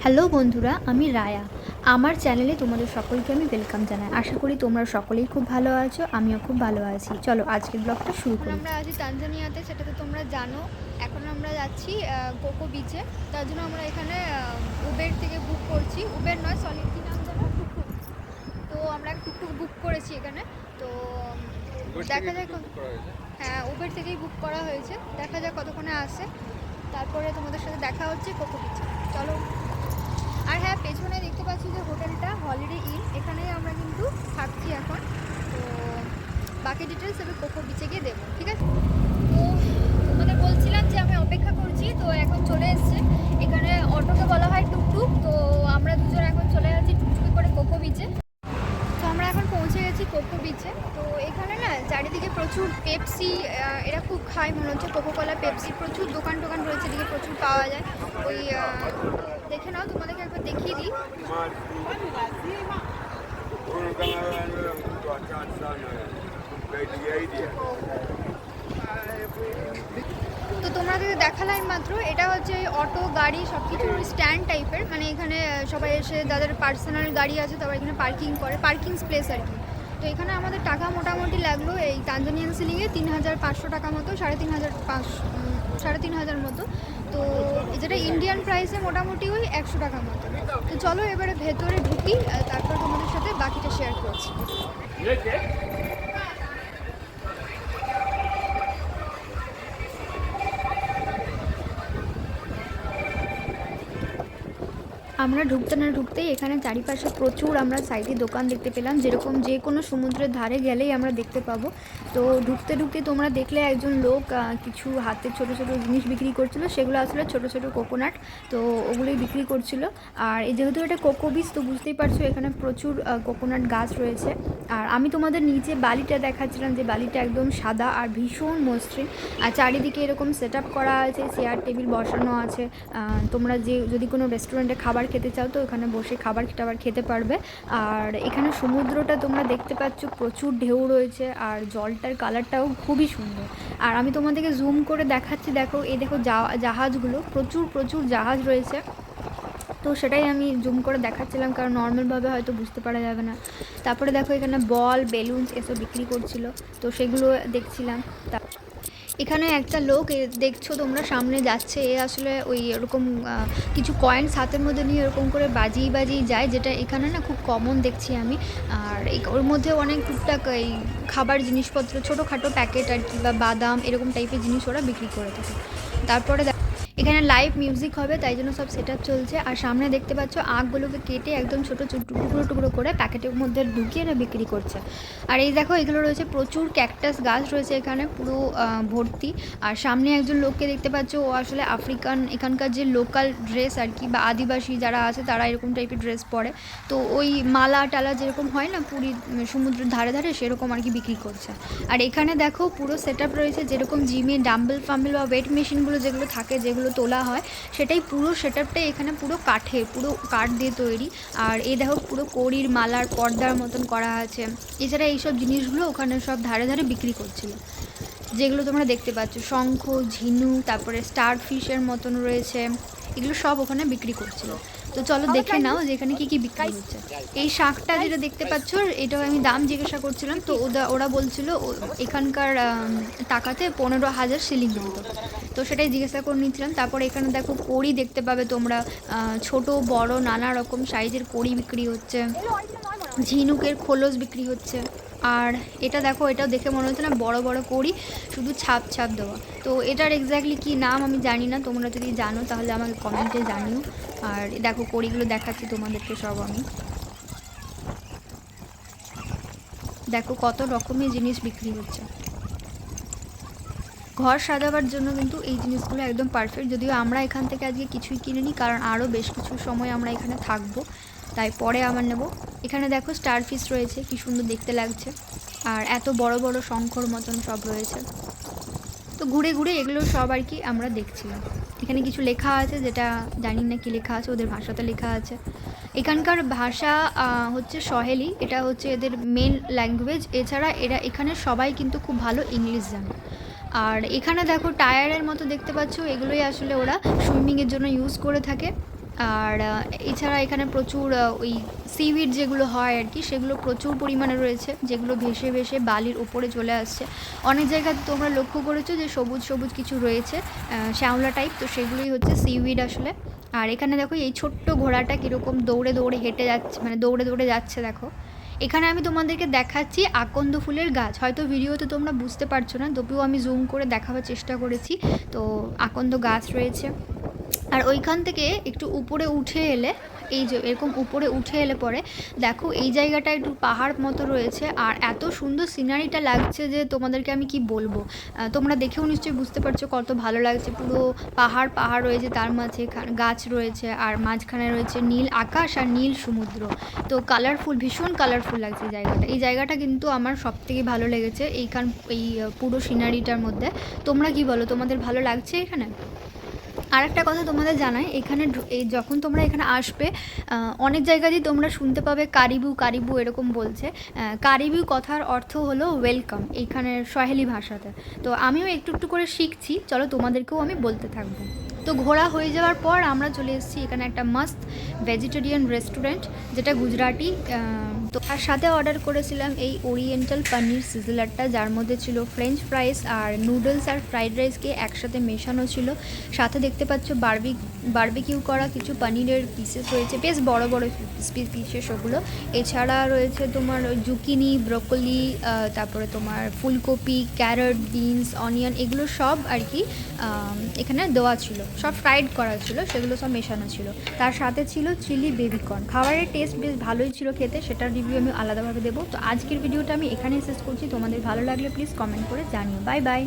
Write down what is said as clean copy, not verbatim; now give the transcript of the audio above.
Hello বন্ধুরা, আমি রায়া। আমার চ্যানেলে তোমাদের সকলকে আমি ওয়েলকাম জানাই। আশা করি তোমরা সকলেই খুব ভালো আছো, আমিও খুব ভালো আছি। চলো আজকের ব্লগটা শুরু করি। আমরা আছি তানজানিয়াতে, সেটা তো তোমরা জানো। এখন আমরা যাচ্ছি কোকো বিচে। তার জন্য আমরা এখানে উবের থেকে বুক করছি। উবের নয়, সরি, কি নাম জানো, টুকটুক। তো আমরা টুকটুক বুক করেছি এখানে। তো দেখা যাক। হ্যাঁ, উবের থেকেই বুক করা হয়েছে। দেখা যাক কতক্ষণে আসে, তারপরে তোমাদের সাথে দেখা হচ্ছে কোকো বিচে। চলো। আর হ্যাঁ, পেছনে দেখতে পাচ্ছি যে হোটেলটা হলিডে ইন, এখানেই আমরা কিন্তু থাকছি এখন। তো বাকি ডিটেলস এবার কোকো বিচে গিয়ে দেবো, ঠিক আছে? তো তোমাদের বলছিলাম যে আমি অপেক্ষা করছি, তো এখন চলে এসছে। এখানে অটোকে বলা হয় টুকটুক। তো আমরা দুজন এখন চলে যাচ্ছি টুকটুকে করে কোকো বিচে। তো আমরা এখন পৌঁছে গেছি কোকো বিচে। তো এখানে না চারিদিকে প্রচুর পেপসি, এরা খুব খায় মনে হচ্ছে, কোকোকলা, পেপসি, প্রচুর দোকান টোকান রয়েছে, এদিকে প্রচুর পাওয়া যায়। ওই দেখে নাও, তোমাদেরকে একবার দেখিয়ে দিই। তো তোমাদেরকে দেখালাম মাত্র, এটা হচ্ছে অটো, গাড়ি, সব কিছুর স্ট্যান্ড টাইপের। মানে এখানে সবাই এসে যাদের পার্সোনাল গাড়ি আছে তারা এখানে পার্কিং করে, পার্কিং প্লেস আর কি। তো এখানে আমাদের টাকা মোটামুটি লাগলো এই তানজানিয়ান সিলিংয়ে 3,500 টাকা মতো, 3,500 মতো। তো যেটা ইন্ডিয়ান প্রাইসে মোটামুটি ওই 100 টাকা মতো। তো চলো এবারে ভেতরে ঢুকি, তারপর তোমাদের সাথে বাকিটা শেয়ার করছি। আমরা ঢুকতে না ঢুকতেই এখানে চারিপাশে প্রচুর আমরা সাইডে দোকান দেখতে পেলাম, যেরকম যে কোনো সমুদ্রের ধারে গেলেই আমরা দেখতে পাবো। তো ঢুকতে ঢুকতে তোমরা দেখলে একজন লোক কিছু হাতে ছোট ছোট জিনিস বিক্রি করছিল, সেগুলো আসলে ছোট ছোট কোকোনাট। তো ওগুলোই বিক্রি করছিল। আর এই যেহেতু এটা কোকো বিচ, তো বুঝতেই পারছো এখানে প্রচুর কোকোনাট গাছ রয়েছে। আর আমি তোমাদের নিচে বালিটা দেখাচ্ছিলাম, যে বালিটা একদম সাদা আর ভীষণ মসৃণ। আর চারিদিকে এরকম সেট আপ করা আছে, চেয়ার টেবিল বসানো আছে। তোমরা যদি কোনো রেস্টুরেন্টে খাবার খেতে চাও তো এখানে বসে খাবার টাবার খেতে পারবে। আর এখানে সমুদ্রটা তোমরা দেখতে পাচ্ছ, প্রচুর ঢেউ রয়েছে আর জলটার কালারটাও খুবই সুন্দর। আর আমি তোমাদেরকে জুম করে দেখাচ্ছি, দেখো এই দেখো জাহাজগুলো, প্রচুর প্রচুর জাহাজ রয়েছে। তো সেটাই আমি জুম করে দেখাচ্ছিলাম, কারণ নর্মালভাবে হয়তো বুঝতে পারা যাবে না। তারপরে দেখো এখানে বল, বেলুনস এসব বিক্রি করছিল, তো সেগুলো দেখছিলাম। এখানে একটা লোক দেখছো তোমরা সামনে যাচ্ছে, এ আসলে ওই এরকম কিছু কয়েন্স হাতের মধ্যে নিয়ে এরকম করে বাজিয়ে বাজিয়ে যায়, যেটা এখানে না খুব কমন দেখছি আমি। আর ওর মধ্যে অনেক টুকটাক এই খাবার জিনিসপত্র, ছোটোখাটো প্যাকেট আর কি, বা বাদাম এরকম টাইপের জিনিস ওরা বিক্রি করে থাকে। তারপরে এখানে লাইভ মিউজিক হবে, তাই জন্য সব সেট আপ চলছে। আর সামনে দেখতে পাচ্ছ আখগুলোকে কেটে একদম ছোটো টুকরো টুকরো করে প্যাকেটের মধ্যে ঢুকিয়ে এরা বিক্রি করছে। আর এই দেখো এগুলো রয়েছে, প্রচুর ক্যাকটাস গাছ রয়েছে এখানে পুরো ভর্তি। আর সামনে একজন লোককে দেখতে পাচ্ছ, ও আসলে আফ্রিকান, এখানকার যে লোকাল ড্রেস আর কি, বা আদিবাসী যারা আছে তারা এরকম টাইপের ড্রেস পরে। তো ওই মালা টালা যেরকম হয় না পুরী সমুদ্রের ধারে ধারে, সেরকম আর কি বিক্রি করছে। আর এখানে দেখো পুরো সেট আপ রয়েছে, যেরকম জিমে ডাম্বেল ফাম্বেল বা ওয়েট মেশিনগুলো যেগুলো থাকে, যেগুলো তোলা হয়, সেটাই পুরো সেট আপটাই এখানে পুরো পুরো কাঠ দিয়ে তৈরি। আর এই দেখো পুরো কড়ির মালার পর্দার মতন করা আছে। এছাড়া এইসব জিনিসগুলো ওখানে সব ধারে ধারে বিক্রি করছিল, যেগুলো তোমরা দেখতে পাচ্ছ, শঙ্খ, ঝিনুক, তারপরে স্টার ফিশের মতন রয়েছে, এগুলো সব ওখানে বিক্রি করছিল। তো চলো দেখে নাও যে এখানে কী কী বিক্রি হচ্ছে। এই শাকটা যেটা দেখতে পাচ্ছ, এটাও আমি দাম জিজ্ঞাসা করছিলাম, তো ওরা বলছিল এখানকার টাকাতে 15,000 শিলিং মতো। তো সেটাই জিজ্ঞাসা করে নিচ্ছিলাম। তারপর এখানে দেখো কড়ি দেখতে পাবে তোমরা, ছোট বড় নানা রকম সাইজের কড়ি বিক্রি হচ্ছে, ঝিনুকের খোলস বিক্রি হচ্ছে। আর এটা দেখো, এটাও দেখে মনে হচ্ছে না বড় বড় কড়ি, শুধু ছাপ ছাপ দেওয়া। তো এটার এক্স্যাক্টলি কী নাম আমি জানি না, তোমরা যদি জানো তাহলে আমাকে কমেন্টে জানিও। আর দেখো কড়িগুলো দেখাচ্ছি তোমাদেরকে সব আমি, দেখো কত রকমের জিনিস বিক্রি হচ্ছে। ঘর সাজাবার জন্য কিন্তু এই জিনিসগুলো একদম পারফেক্ট। যদিও আমরা এখান থেকে আজকে কিছুই কিনে নিই, কারণ আরও বেশ কিছু সময় আমরা এখানে থাকবো, তাই পরে আবার নেব। এখানে দেখো স্টার ফিশ রয়েছে, কি সুন্দর দেখতে লাগছে। আর এত বড় বড় শঙ্খর মতন সব রয়েছে। তো ঘুরে ঘুরে এগুলো সব আর কি আমরা দেখছিলাম। এখানে কিছু লেখা আছে, যেটা জানি না কি লেখা আছে, ওদের ভাষাতে লেখা আছে। এখানকার ভাষা হচ্ছে সহেলি, এটা হচ্ছে এদের মেন ল্যাঙ্গুয়েজ। এছাড়া এখানে সবাই কিন্তু খুব ভালো ইংলিশ জানে। আর এখানে দেখো টায়ারের মতো দেখতে পাচ্ছ, এগুলোই আসলে ওরা সুইমিংয়ের জন্য ইউজ করে থাকে। আর এছাড়া এখানে প্রচুর ওই সিউইড যেগুলো হয় আর কি, সেগুলো প্রচুর পরিমাণে রয়েছে, যেগুলো ভেসে ভেসে বালির উপরে চলে আসছে। অনেক জায়গাতে তোমরা লক্ষ্য করেছো যে সবুজ সবুজ কিছু রয়েছে, শ্যাওলা টাইপ, তো সেগুলোই হচ্ছে সিউইড আসলে। আর এখানে দেখো এই ছোট্ট ঘোড়াটা কীরকম দৌড়ে দৌড়ে হেঁটে যাচ্ছে, মানে দৌড়ে দৌড়ে যাচ্ছে দেখো। এখানে আমি তোমাদেরকে দেখাচ্ছি আকন্দ ফুলের গাছ, হয়তো ভিডিওতে তোমরা বুঝতে পারছো না, তবুও আমি জুম করে দেখাবার চেষ্টা করেছি। তো আকন্দ গাছ রয়েছে। আর ওইখান থেকে একটু উপরে উঠে এলে, এই যে এরকম উপরে উঠে এলে পরে দেখো এই জায়গাটা একটু পাহাড় মতো রয়েছে, আর এত সুন্দর সিনারিটা লাগছে যে তোমাদেরকে আমি কি বলবো। তোমরা দেখেও নিশ্চয়ই বুঝতে পারছো কত ভালো লাগছে। পুরো পাহাড় পাহাড় রয়েছে, তার মাঝে গাছ রয়েছে, আর মাঝখানে রয়েছে নীল আকাশ আর নীল সমুদ্র। তো কালারফুল, ভীষণ কালারফুল লাগছে জায়গাটা। এই জায়গাটা কিন্তু আমার সবথেকে ভালো লেগেছে এই পুরো সিনারিটার মধ্যে। তোমরা কি বলো, তোমাদের ভালো লাগছে এখানে? আর একটা কথা তোমাদের জানাই, এখানে এই যখন তোমরা এখানে আসবে, অনেক জায়গাতেই তোমরা শুনতে পাবে কারিবু কারিবু এরকম বলছে। কারিবু কথার অর্থ হলো ওয়েলকাম এইখানের সোয়াহিলি ভাষাতে। তো আমিও একটু একটু করে শিখছি, চলো তোমাদেরকেও আমি বলতে থাকবো। তো ঘোরা হয়ে যাওয়ার পর আমরা চলে এসেছি এখানে একটা মাস্ত ভেজিটেরিয়ান রেস্টুরেন্ট, যেটা গুজরাটি। তো তার সাথে অর্ডার করেছিলাম এই ওরিয়েন্টাল পনির সিজলারটা, যার মধ্যে ছিল ফ্রেঞ্চ ফ্রাইস আর নুডলস আর ফ্রাইড রাইসকে একসাথে মেশানো ছিল। সাথে দেখতে পাচ্ছ বারবিকিউ করা কিছু পনিরের পিসেস রয়েছে, বেশ বড় বড় পিসেস ওগুলো। এছাড়া রয়েছে তোমার জুকিনি, ব্রোকলি, তারপরে তোমার ফুলকপি, ক্যারট, বিনস, অনিয়ন, এগুলো সব আর কি এখানে দেওয়া ছিল, সব ফ্রাইড করা ছিল, সেগুলো সব মেশানো ছিল। তার সাথে ছিল চিলি বেবিকর্ন। খাবারের টেস্ট বেশ ভালোই ছিল খেতে, সেটার রিভিউ আমি আলাদাভাবে দেবো। তো আজকের ভিডিওটা আমি এখানেই শেষ করছি। তোমাদের ভালো লাগলে প্লিজ কমেন্ট করে জানিও। Bye bye.